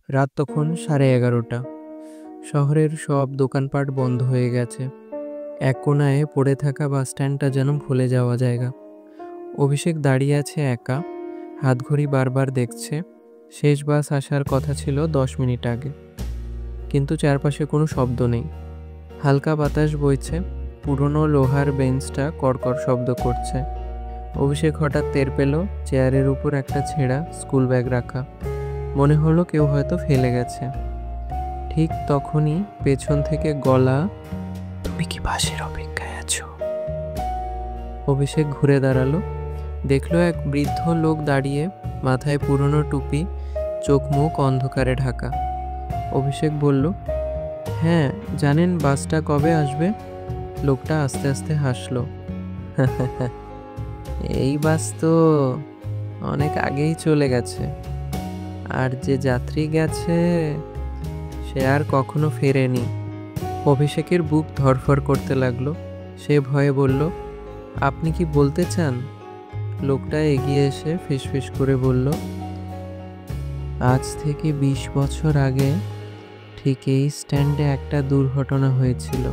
রাত তখন 11:30। শহরের সব দোকানপাট বন্ধ হয়ে গেছে। এক কোণায় পড়ে থাকা বাস স্ট্যান্ডটা যেন ভুলে যাওয়া জায়গা। অভিষেক দাঁড়িয়ে আছে একা, হাতঘড়ি বারবার দেখছে। শেষ বাস আসার কথা ছিল 10 মিনিট আগে, কিন্তু চারপাশে কোনো শব্দ নেই। হালকা বাতাস বইছে, পুরনো লোহার বেঞ্চটা কড়কড় শব্দ করছে। অভিষেক হঠাৎ টের পেল চেয়ারের উপর একটা ছেঁড়া স্কুল ব্যাগ রাখা। মনে হলো কেউ হয়তো ফেলে গেছে। ঠিক তখনই পেছন থেকে গলা, তুমি কি বাসের অপেক্ষায় আছো? অভিষেক ঘুরে দাঁড়ালো, দেখলো এক বৃদ্ধ লোক দাঁড়িয়ে, মাথায় পুরনো টুপি, চোখ মুখ অন্ধকারে ঢাকা। অভিষেক বলল, হ্যাঁ জানেন বাসটা কবে আসবে? লোকটা আস্তে আস্তে হাসলো। এই বাস তো অনেক আগেই চলে গেছে, আর যে যাত্রী গেছে সে আর কখনো ফেরেনি। অভিষেকের বুক ধড়ফড় করতে লাগলো। সে ভয়ে বলল, আপনি কি বলতে চান? লোকটা এগিয়ে এসে ফিসফিস করে বলল, আজ থেকে 20 বছর আগে ঠিক এই স্ট্যান্ডে একটা দুর্ঘটনা হয়েছিল।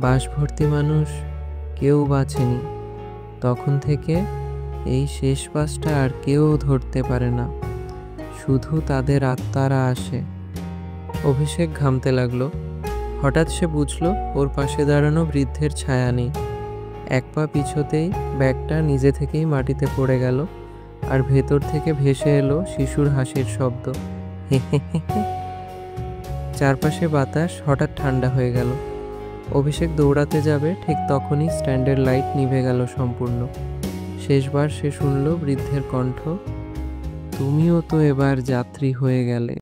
বাস ভর্তি মানুষ, কেউ বাঁচেনি। তখন থেকে এই শেষ বাসটা আর কেউ ধরতে পারে না, শুধু তাদের আত্মারা আসে। অভিষেক ঘামতে লাগলো। হঠাৎ সে বুঝল ওর পাশে দাঁড়ানো বৃদ্ধের ছায়া নেই। এক পা পিছোতেই ব্যাগটা নিজে থেকেই মাটিতে পড়ে গেল, আর ভেতর থেকে ভেসে এলো শিশুর হাসির শব্দ। চারপাশে বাতাস হঠাৎ ঠান্ডা হয়ে গেল। অভিষেক দৌড়াতে যাবে, ঠিক তখনই স্ট্যান্ডের লাইট নিভে গেল সম্পূর্ণ। শেষবার সে শুনল বৃদ্ধের কণ্ঠ, তুমিও তো এবার যাত্রী হয়ে গেলে।